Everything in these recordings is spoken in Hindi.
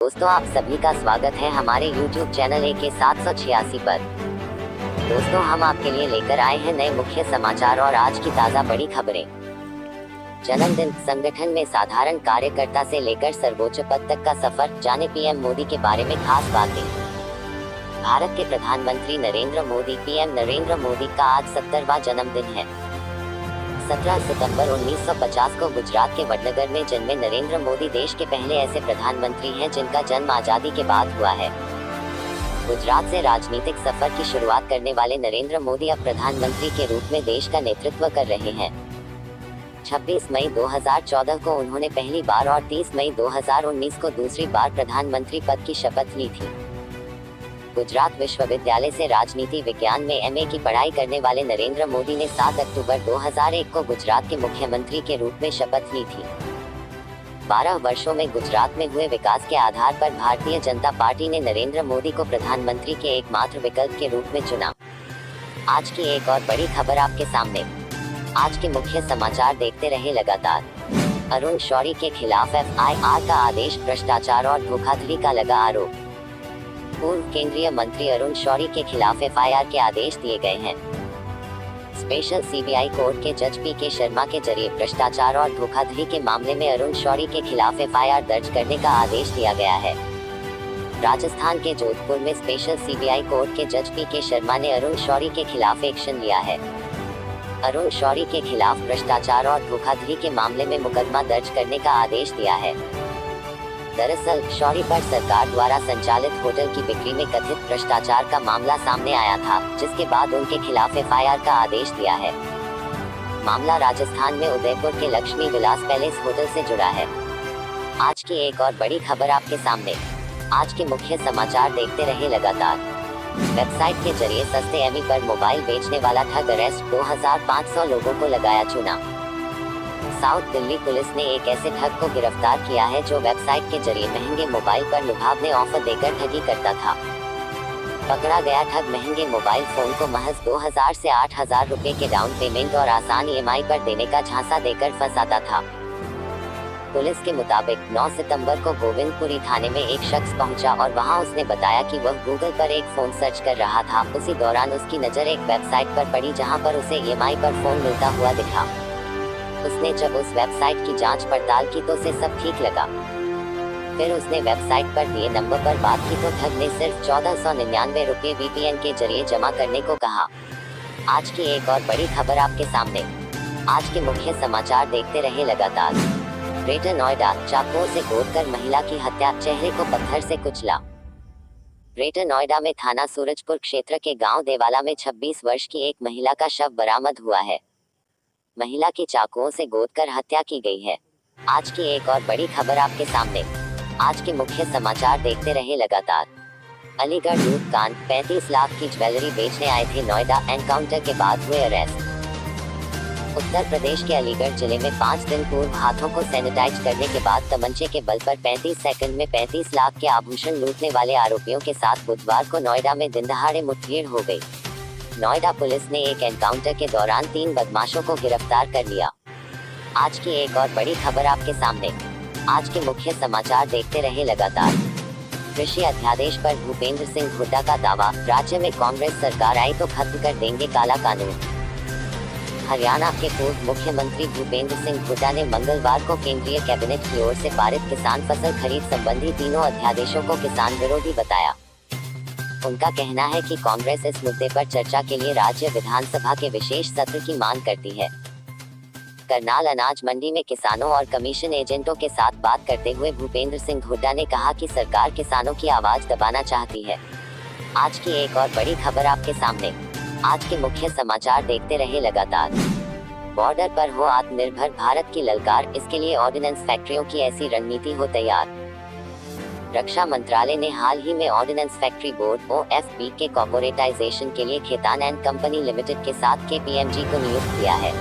दोस्तों, आप सभी का स्वागत है हमारे YouTube चैनल AK 786 पर। दोस्तों, हम आपके लिए लेकर आए हैं नए मुख्य समाचार और आज की ताज़ा बड़ी खबरें। जन्मदिन, संगठन में साधारण कार्यकर्ता से लेकर सर्वोच्च पद तक का सफर, जाने PM मोदी के बारे में खास बातें। भारत के प्रधानमंत्री नरेंद्र मोदी PM नरेंद्र मोदी का आज 70वां जन्मदिन है। 17 सितंबर 1950 को गुजरात के वडनगर में जन्मे नरेंद्र मोदी देश के पहले ऐसे प्रधानमंत्री हैं जिनका जन्म आजादी के बाद हुआ है। गुजरात से राजनीतिक सफर की शुरुआत करने वाले नरेंद्र मोदी अब प्रधानमंत्री के रूप में देश का नेतृत्व कर रहे हैं। 26 मई 2014 को उन्होंने पहली बार और 30 मई 2019 को दूसरी बार प्रधानमंत्री पद की शपथ ली थी। गुजरात विश्वविद्यालय से राजनीति विज्ञान में MA की पढ़ाई करने वाले नरेंद्र मोदी ने 7 अक्टूबर 2001 को गुजरात के मुख्यमंत्री के रूप में शपथ ली थी। 12 वर्षों में गुजरात में हुए विकास के आधार पर भारतीय जनता पार्टी ने नरेंद्र मोदी को प्रधानमंत्री के एकमात्र विकल्प के रूप में चुना। आज की एक और बड़ी खबर आपके सामने। आज के मुख्य समाचार देखते रहे लगातार। अरुण शौरी के खिलाफ FIR का आदेश, भ्रष्टाचार और धोखाधड़ी का लगा आरोप। पूर्व केंद्रीय मंत्री अरुण शौरी के खिलाफ FIR के आदेश दिए गए हैं। स्पेशल CBI कोर्ट के जज PK शर्मा के जरिए भ्रष्टाचार और धोखाधड़ी के मामले में अरुण शौरी के खिलाफ FIR दर्ज करने का आदेश दिया गया है। राजस्थान के जोधपुर में स्पेशल CBI कोर्ट के जज PK शर्मा ने अरुण शौरी के खिलाफ एक्शन लिया है। अरुण शौरी के खिलाफ भ्रष्टाचार और धोखाधड़ी के मामले में मुकदमा दर्ज करने का आदेश दिया है। दरअसल शौरी पर सरकार द्वारा संचालित होटल की बिक्री में कथित भ्रष्टाचार का मामला सामने आया था, जिसके बाद उनके खिलाफ FIR का आदेश दिया है। मामला राजस्थान में उदयपुर के लक्ष्मी विलास पैलेस होटल से जुड़ा है। आज की एक और बड़ी खबर आपके सामने। आज के मुख्य समाचार देखते रहे लगातार। वेबसाइट के जरिए सस्ते ME पर मोबाइल बेचने वाला ठग अरेस्ट, 2500 लोगों को लगाया चूना। साउथ दिल्ली पुलिस ने एक ऐसे ठग को गिरफ्तार किया है जो वेबसाइट के जरिए महंगे मोबाइल पर लुभावने ऑफर देकर ठगी करता था। पकड़ा गया ठग महंगे मोबाइल फोन को महज 2000 से 8000 रुपए के डाउन पेमेंट और आसान EMI पर देने का झांसा देकर फंसाता था। पुलिस के मुताबिक 9 सितंबर को गोविंदपुरी थाने में एक शख्स पहुंचा और वहां उसने बताया कि वह गूगल पर एक फोन सर्च कर रहा था। उसी दौरान उसकी नजर एक वेबसाइट पर पड़ी जहां पर उसे EMI पर फोन मिलता हुआ दिखा। उसने जब उस वेबसाइट की जांच पड़ताल की तो उसे सब ठीक लगा। फिर उसने वेबसाइट पर दिए नंबर पर बात की तो ठग ने सिर्फ 1499 रुपए VPN के जरिए जमा करने को कहा। आज की एक और बड़ी खबर आपके सामने। आज के मुख्य समाचार देखते रहे लगातार। ग्रेटर नोएडा, चाकुओं से गोदकर महिला की हत्या, चेहरे को पत्थर से कुचला। ग्रेटर नोएडा में थाना सूरजपुर क्षेत्र के गांव देवाला में 26 वर्ष की एक महिला का शव बरामद हुआ है। महिला की चाकुओं से गोदकर हत्या की गई है। आज की एक और बड़ी खबर आपके सामने। आज के मुख्य समाचार देखते रहे लगातार। अलीगढ़ लूट कांड, 35 लाख की ज्वेलरी बेचने आए थे नोएडा, एनकाउंटर के बाद हुए अरेस्ट। उत्तर प्रदेश के अलीगढ़ जिले में 5 दिन पूर्व हाथों को सैनिटाइज करने के बाद तमंचे के बल पर 35 सेकंड में 35 लाख के आभूषण लूटने वाले आरोपियों के साथ बुधवार को नोएडा में दिनदहाड़े मुठभेड़ हो गई। नोएडा पुलिस ने एक एनकाउंटर के दौरान 3 बदमाशों को गिरफ्तार कर लिया। आज की एक और बड़ी खबर आपके सामने। आज के मुख्य समाचार देखते रहे लगातार। कृषि अध्यादेश पर भूपेंद्र सिंह हुड्डा का दावा, राज्य में कांग्रेस सरकार आई तो खत्म कर देंगे काला कानून। हरियाणा के पूर्व मुख्यमंत्री भूपेंद्र सिंह हुड्डा ने मंगलवार को केंद्रीय कैबिनेट की ओर से पारित किसान फसल खरीद संबंधी तीनों अध्यादेशों को किसान विरोधी बताया। उनका कहना है कि कांग्रेस इस मुद्दे पर चर्चा के लिए राज्य विधानसभा के विशेष सत्र की मांग करती है। करनाल अनाज मंडी में किसानों और कमीशन एजेंटों के साथ बात करते हुए भूपेंद्र सिंह हुड्डा ने कहा कि सरकार किसानों की आवाज दबाना चाहती है। आज की एक और बड़ी खबर आपके सामने। आज के मुख्य समाचार देखते रहे लगातार। बॉर्डर पर हो आत्मनिर्भर भारत की ललकार, इसके लिए ऑर्डिनेंस फैक्ट्रियों की ऐसी रणनीति हो तैयार। रक्षा मंत्रालय ने हाल ही में ऑर्डिनेंस फैक्ट्री बोर्ड OFB के कॉर्पोरेटाइजेशन के लिए खेतान एंड कंपनी लिमिटेड के साथ KPMG को नियुक्त किया है।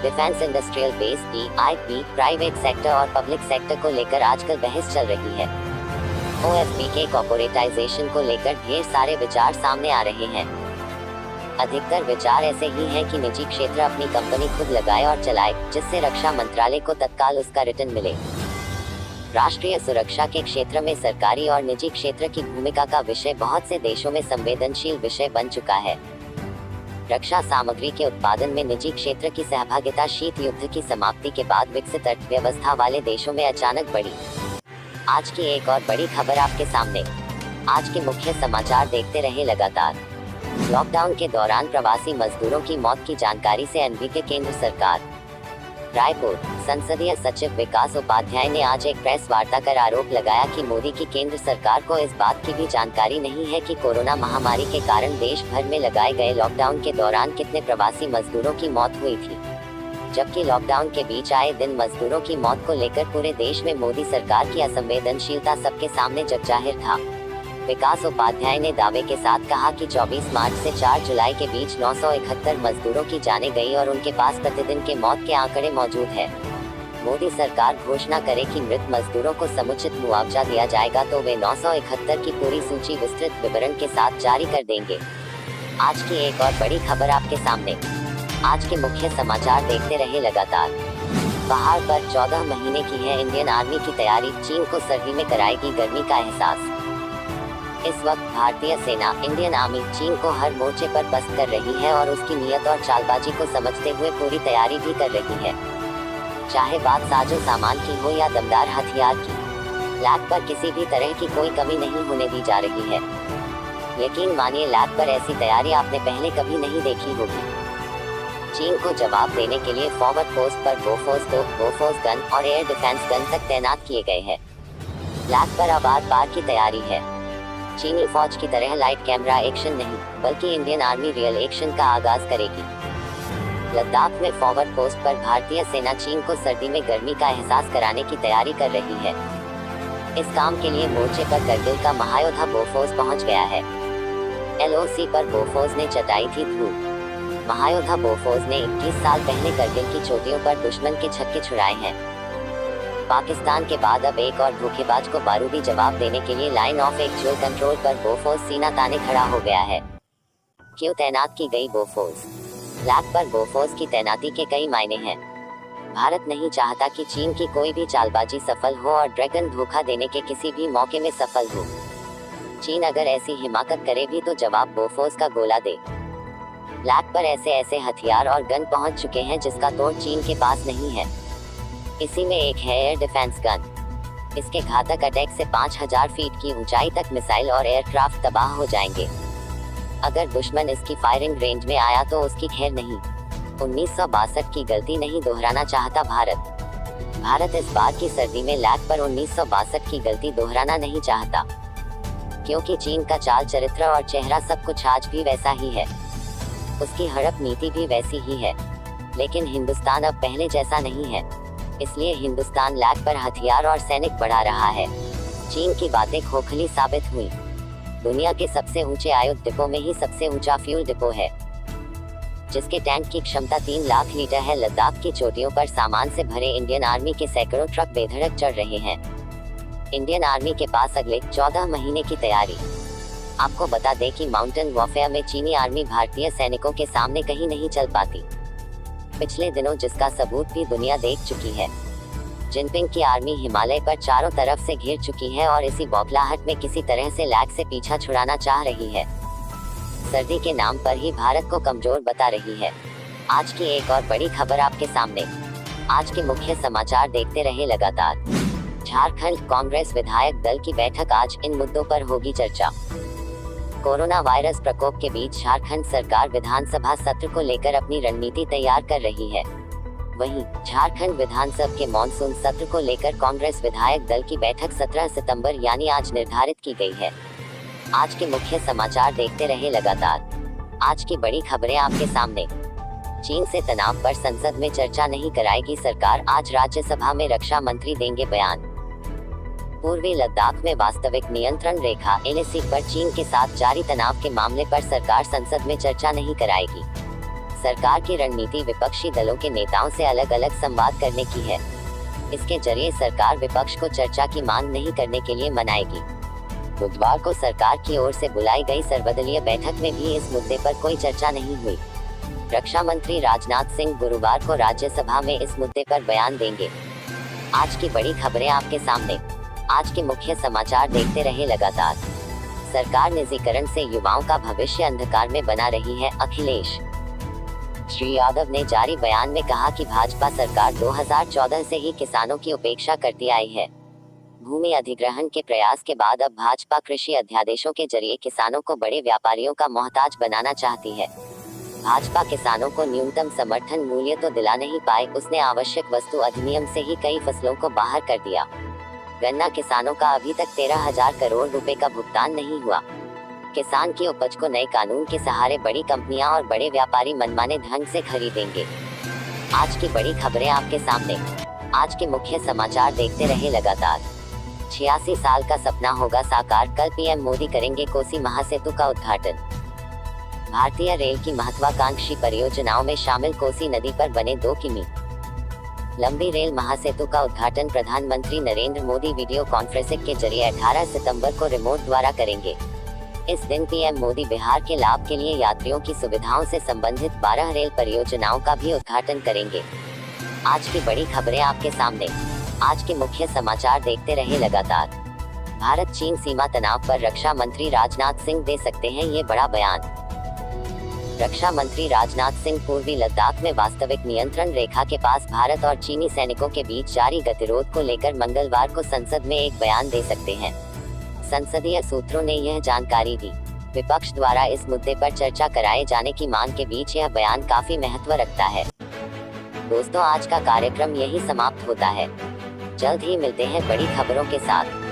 Defence industrial base DIP, private sector और पब्लिक सेक्टर को लेकर आजकल बहस चल रही है। OFB के कॉर्पोरेटाइजेशन को लेकर ढेर सारे विचार सामने आ रहे हैं। अधिकतर विचार ऐसे ही हैं कि निजी क्षेत्र अपनी कंपनी खुद लगाए और चलाए, जिससे रक्षा मंत्रालय को तत्काल उसका रिटर्न मिले। राष्ट्रीय सुरक्षा के क्षेत्र में सरकारी और निजी क्षेत्र की भूमिका का विषय बहुत से देशों में संवेदनशील विषय बन चुका है। रक्षा सामग्री के उत्पादन में निजी क्षेत्र की सहभागिता शीत युद्ध की समाप्ति के बाद विकसित अर्थव्यवस्था वाले देशों में अचानक बढ़ी। आज की एक और बड़ी खबर आपके सामने। आज के मुख्य समाचार देखते रहे लगातार। लॉकडाउन के दौरान प्रवासी मजदूरों की मौत की जानकारी से अनभिज्ञ के केंद्र सरकार। रायपुर, संसदीय सचिव विकास उपाध्याय ने आज एक प्रेस वार्ता कर आरोप लगाया कि मोदी की केंद्र सरकार को इस बात की भी जानकारी नहीं है कि कोरोना महामारी के कारण देश भर में लगाए गए लॉकडाउन के दौरान कितने प्रवासी मजदूरों की मौत हुई थी। जबकि लॉकडाउन के बीच आए दिन मजदूरों की मौत को लेकर पूरे देश में मोदी सरकार की असंवेदनशीलता सबके सामने जगजाहिर था। विकास उपाध्याय ने दावे के साथ कहा कि 24 मार्च से 4 जुलाई के बीच 971 मजदूरों की जानें गई और उनके पास प्रतिदिन के मौत के आंकड़े मौजूद हैं। मोदी सरकार घोषणा करे कि मृत मजदूरों को समुचित मुआवजा दिया जाएगा तो वे 971 की पूरी सूची विस्तृत विवरण के साथ जारी कर देंगे। आज की एक और बड़ी खबर आपके सामने। आज के मुख्य समाचार देखते रहे लगातार। पहाड़ पर 14 महीने की है इंडियन आर्मी की तैयारी, चीन को सर्दी में कराएगी गर्मी का एहसास। इस वक्त भारतीय सेना इंडियन आर्मी चीन को हर मोर्चे पर पस्त कर रही है और उसकी नीयत और चालबाजी को समझते हुए पूरी तैयारी भी कर रही है। चाहे बात साजो सामान की हो या दमदार हथियार की, लैब पर किसी भी तरह की कोई कमी नहीं होने दी जा रही है। यकीन मानिए, लैब पर ऐसी तैयारी आपने पहले कभी नहीं देखी होगी। चीन को जवाब देने के लिए फॉरवर्ड पोस्ट पर बोफोर्स तोप, बोफोर्स गन और एयर डिफेंस गन तक तैनात किए गए हैं। लैब पर अब आर-पार की तैयारी है। चीनी फौज की तरह लाइट कैमरा एक्शन नहीं, बल्कि इंडियन आर्मी रियल एक्शन का आगाज करेगी। लद्दाख में फॉरवर्ड पोस्ट पर भारतीय सेना चीन को सर्दी में गर्मी का एहसास कराने की तैयारी कर रही है। इस काम के लिए मोर्चे पर करगिल का महायोद्धा बोफोर्स पहुंच गया है। LOC पर बोफोर्स ने जताई थी धूप। महायोद्धा बोफोर्स ने 21 साल पहले करगिल की चोटियों पर दुश्मन के छक्के छुड़ाए हैं। पाकिस्तान के बाद अब एक और धोखेबाज को बारूदी जवाब देने के लिए लाइन ऑफ एक्चुअल कंट्रोल पर बोफोर्स सीना ताने खड़ा हो गया है। क्यों तैनात की गई बोफोर्स? लैब पर बोफोर्स की तैनाती के कई मायने हैं। भारत नहीं चाहता कि चीन की कोई भी चालबाजी सफल हो और ड्रैगन धोखा देने के किसी भी मौके में सफल हो। चीन अगर ऐसी हिमाकत करे भी तो जवाब बोफोर्स का गोला दे। लैब पर ऐसे हथियार और गन पहुंच चुके हैं जिसका तोड़ चीन के पास नहीं है। इसी में एक है एयर डिफेंस गन। इसके घातक अटैक से 5000 फीट की ऊंचाई तक मिसाइल और एयरक्राफ्ट तबाह हो जाएंगे। अगर दुश्मन इसकी फायरिंग रेंज में आया तो उसकी खैर नहीं। 1962 की गलती नहीं दोहराना चाहता भारत इस बार की सर्दी में लैब पर 1962 की गलती दोहराना नहीं चाहता, क्योंकि चीन का चाल चरित्र और चेहरा सब कुछ आज भी वैसा ही है। उसकी हड़प नीति भी वैसी ही है। लेकिन हिंदुस्तान अब पहले जैसा नहीं है, इसलिए हिंदुस्तान लैब पर हथियार और सैनिक बढ़ा रहा है। चीन की बातें खोखली साबित हुई। दुनिया के सबसे ऊंचे आयुध डिपो में ही सबसे ऊंचा फ्यूल डिपो है, जिसके टैंक की क्षमता 3 लाख लीटर है। लद्दाख की चोटियों पर सामान से भरे इंडियन आर्मी के सैकड़ों ट्रक बेधड़क चढ़ रहे हैं। इंडियन आर्मी के पास अगले 14 महीने की तैयारी। आपको बता दें कि माउंटेन वॉरफेयर में चीनी आर्मी भारतीय सैनिकों के सामने कहीं नहीं चल पाती। पिछले दिनों जिसका सबूत भी दुनिया देख चुकी है। जिनपिंग की आर्मी हिमालय पर चारों तरफ से घिर चुकी है और इसी बौखलाहट में किसी तरह से लैग से पीछा छुड़ाना चाह रही है। सर्दी के नाम पर ही भारत को कमजोर बता रही है। आज की एक और बड़ी खबर आपके सामने। आज के मुख्य समाचार देखते रहे लगातार। झारखंड कांग्रेस विधायक दल की बैठक आज, इन मुद्दों पर होगी चर्चा। कोरोना वायरस प्रकोप के बीच झारखंड सरकार विधानसभा सत्र को लेकर अपनी रणनीति तैयार कर रही है। वहीं झारखंड विधानसभा के मॉनसून सत्र को लेकर कांग्रेस विधायक दल की बैठक 17 सितंबर यानी आज निर्धारित की गई है। आज के मुख्य समाचार देखते रहे लगातार। आज की बड़ी खबरें आपके सामने। चीन से तनाव पर संसद में चर्चा नहीं कराएगी सरकार, आज राज्यसभा में रक्षा मंत्री देंगे बयान। पूर्वी लद्दाख में वास्तविक नियंत्रण रेखा LAC पर चीन के साथ जारी तनाव के मामले पर सरकार संसद में चर्चा नहीं कराएगी। सरकार की रणनीति विपक्षी दलों के नेताओं से अलग अलग संवाद करने की है। इसके जरिए सरकार विपक्ष को चर्चा की मांग नहीं करने के लिए मनाएगी। बुधवार को सरकार की ओर से बुलाई गई सर्वदलीय बैठक में भी इस मुद्दे पर कोई चर्चा नहीं हुई। रक्षा मंत्री राजनाथ सिंह गुरुवार को राज्यसभा में इस मुद्दे पर बयान देंगे। आज की बड़ी खबरें आपके सामने। आज के मुख्य समाचार देखते रहे लगातार। सरकार निजीकरण से युवाओं का भविष्य अंधकार में बना रही है, अखिलेश। श्री यादव ने जारी बयान में कहा कि भाजपा सरकार 2014 से ही किसानों की उपेक्षा करती आई है। भूमि अधिग्रहण के प्रयास के बाद अब भाजपा कृषि अध्यादेशों के जरिए किसानों को बड़े व्यापारियों का मोहताज बनाना चाहती है। भाजपा किसानों को न्यूनतम समर्थन मूल्य तो दिला नहीं पाए, उसने आवश्यक वस्तु अधिनियम से ही कई फसलों को बाहर कर दिया। गन्ना किसानों का अभी तक 13,000 करोड़ रुपए का भुगतान नहीं हुआ। किसान की उपज को नए कानून के सहारे बड़ी कंपनियां और बड़े व्यापारी मनमाने ढंग से खरीदेंगे। आज की बड़ी खबरें आपके सामने। आज के मुख्य समाचार देखते रहे लगातार। 86 साल का सपना होगा साकार, कल पीएम मोदी करेंगे कोसी महासेतु का उद्घाटन। भारतीय रेल की महत्वाकांक्षी परियोजनाओं में शामिल कोसी नदी पर बने 2 किमी लंबी रेल महासेतु का उद्घाटन प्रधानमंत्री नरेंद्र मोदी वीडियो कॉन्फ्रेंसिंग के जरिए 18 सितंबर को रिमोट द्वारा करेंगे। इस दिन पीएम मोदी बिहार के लाभ के लिए यात्रियों की सुविधाओं से संबंधित 12 रेल परियोजनाओं का भी उद्घाटन करेंगे। आज की बड़ी खबरें आपके सामने। आज के मुख्य समाचार देखते रहे लगातार। भारत चीन सीमा तनाव पर रक्षा मंत्री राजनाथ सिंह दे सकते हैं ये बड़ा बयान। रक्षा मंत्री राजनाथ सिंह पूर्वी लद्दाख में वास्तविक नियंत्रण रेखा के पास भारत और चीनी सैनिकों के बीच जारी गतिरोध को लेकर मंगलवार को संसद में एक बयान दे सकते हैं। संसदीय सूत्रों ने यह जानकारी दी। विपक्ष द्वारा इस मुद्दे पर चर्चा कराए जाने की मांग के बीच यह बयान काफी महत्व रखता है। दोस्तों, आज का कार्यक्रम यही समाप्त होता है। जल्द ही मिलते हैं बड़ी खबरों के साथ।